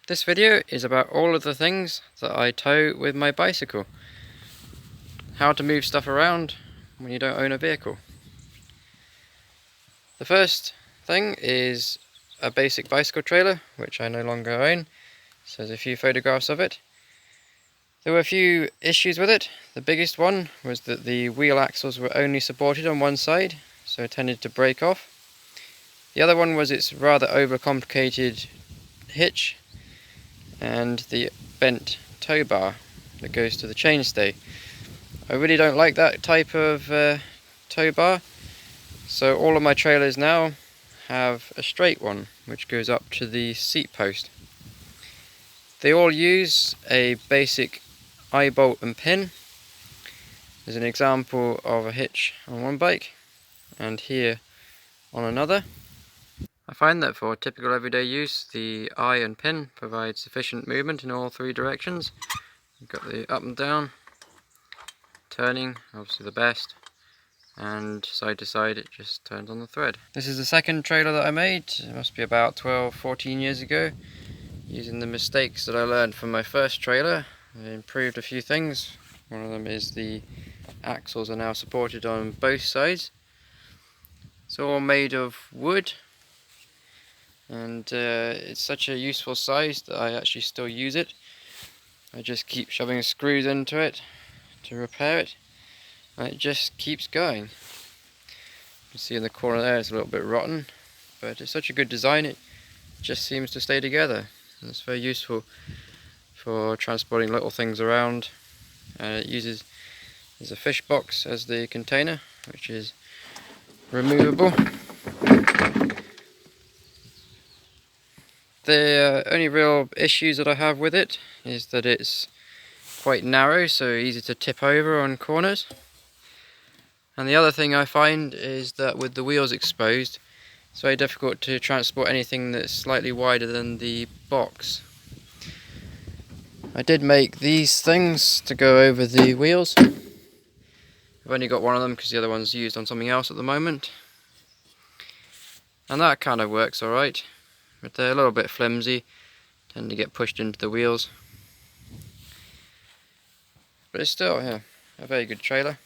This video is about all of the things that I tow with my bicycle. How to move stuff around when you don't own a vehicle. The first thing is a basic bicycle trailer, which I no longer own. So there's a few photographs of it. There were a few issues with it. The biggest one was that the wheel axles were only supported on one side, so it tended to break off. The other one was its rather overcomplicated hitch and the bent tow bar that goes to the chainstay. I really don't like that type of tow bar, so all of my trailers now have a straight one which goes up to the seat post. They all use a basic eye bolt and pin. There's an example of a hitch on one bike and here on another. I find that for typical everyday use, the eye and pin provide sufficient movement in all three directions. You've got the up and down, turning, obviously the best, and side to side it just turns on the thread. This is the second trailer that I made. It must be about 12-14 years ago. Using the mistakes that I learned from my first trailer, I improved a few things. One of them is the axles are now supported on both sides. It's all made of wood. And it's such a useful size that I actually still use it. I just keep shoving screws into it to repair it, and it just keeps going. You can see in the corner there it's a little bit rotten, but it's such a good design, it just seems to stay together. And it's very useful for transporting little things around. And it uses a fish box as the container, which is removable. The only real issues that I have with it is that it's quite narrow, so easy to tip over on corners. And the other thing I find is that with the wheels exposed, it's very difficult to transport anything that's slightly wider than the box. I did make these things to go over the wheels. I've only got one of them because the other one's used on something else at the moment. And that kind of works alright. But they're a little bit flimsy, tend to get pushed into the wheels. But it's still, yeah, a very good trailer.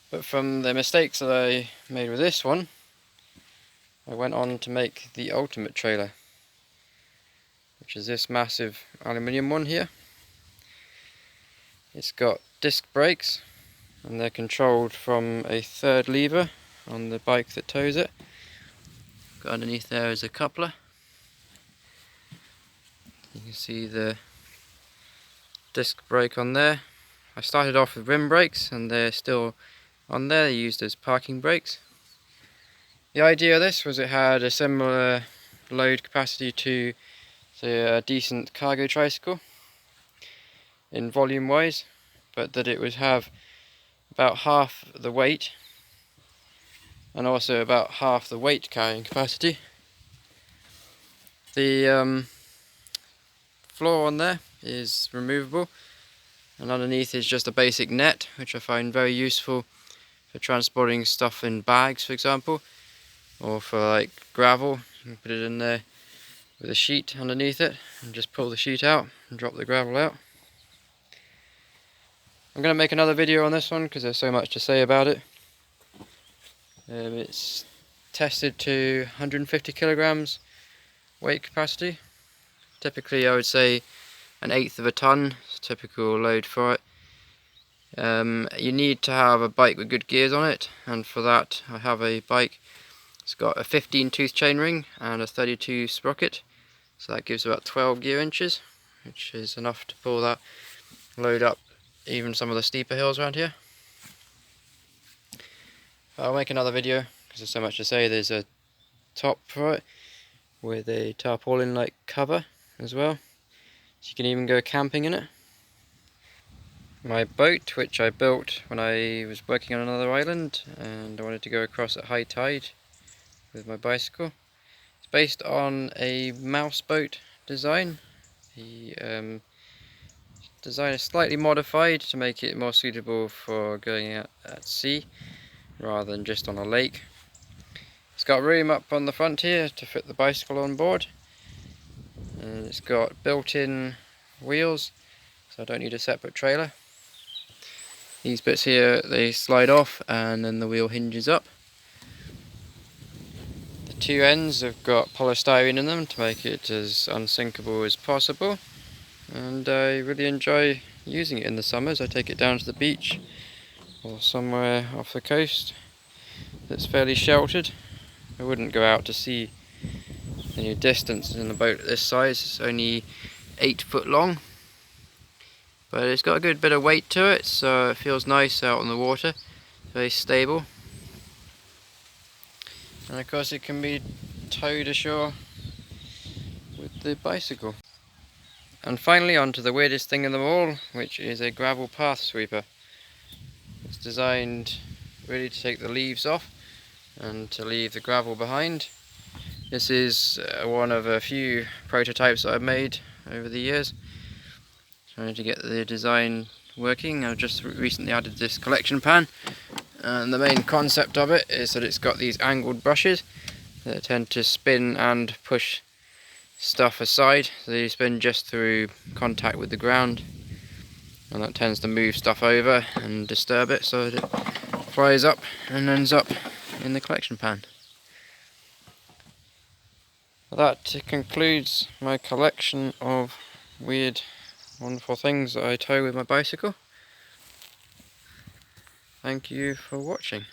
But from the mistakes that I made with this one, I went on to make the ultimate trailer, which is this massive aluminium one here. It's got disc brakes, and they're controlled from a third lever on the bike that tows it. Got underneath there is a coupler. You can see the disc brake on there. I started off with rim brakes and they're still on there, they're used as parking brakes. The idea of this was it had a similar load capacity to, say, a decent cargo tricycle in volume wise, but that it would have about half the weight and also about half the weight carrying capacity. The floor on there is removable, and underneath is just a basic net, which I find very useful for transporting stuff in bags, for example, or for like gravel. You can put it in there with a sheet underneath it and just pull the sheet out and drop the gravel out. I'm going to make another video on this one because there's so much to say about it. It's tested to 150 kilograms weight capacity. Typically I would say 1/8 of a ton is a typical load for it. You need to have a bike with good gears on it, and for that I have a bike. It's got a 15 tooth chainring and a 32 sprocket, so that gives about 12 gear inches, which is enough to pull that load up even some of the steeper hills around here. I'll make another video because there's so much to say. There's a top for it with a tarpaulin like cover as well, so you can even go camping in it. My boat, which I built when I was working on another island and I wanted to go across at high tide with my bicycle, it's based on a mouse boat design. The design is slightly modified to make it more suitable for going out at sea rather than just on a lake. It's got room up on the front here to fit the bicycle on board, and it's got built-in wheels, so I don't need a separate trailer. These bits here, they slide off and then the wheel hinges up. The two ends have got polystyrene in them to make it as unsinkable as possible, and I really enjoy using it in the summers. I take it down to the beach or somewhere off the coast that's fairly sheltered. I wouldn't go out to sea any distance in a boat this size. It's only 8 foot long, but it's got a good bit of weight to it, so it feels nice out on the water, very stable. And of course it can be towed ashore with the bicycle. And finally, on to the weirdest thing of them all, which is a gravel path sweeper. It's designed really to take the leaves off and to leave the gravel behind. This is one of a few prototypes that I've made over the years, trying to get the design working. I've just recently added this collection pan, and the main concept of it is that it's got these angled brushes that tend to spin and push stuff aside. So they spin just through contact with the ground, and that tends to move stuff over and disturb it, so that it flies up and ends up in the collection pan. That concludes my collection of weird, wonderful things that I tow with my bicycle. Thank you for watching.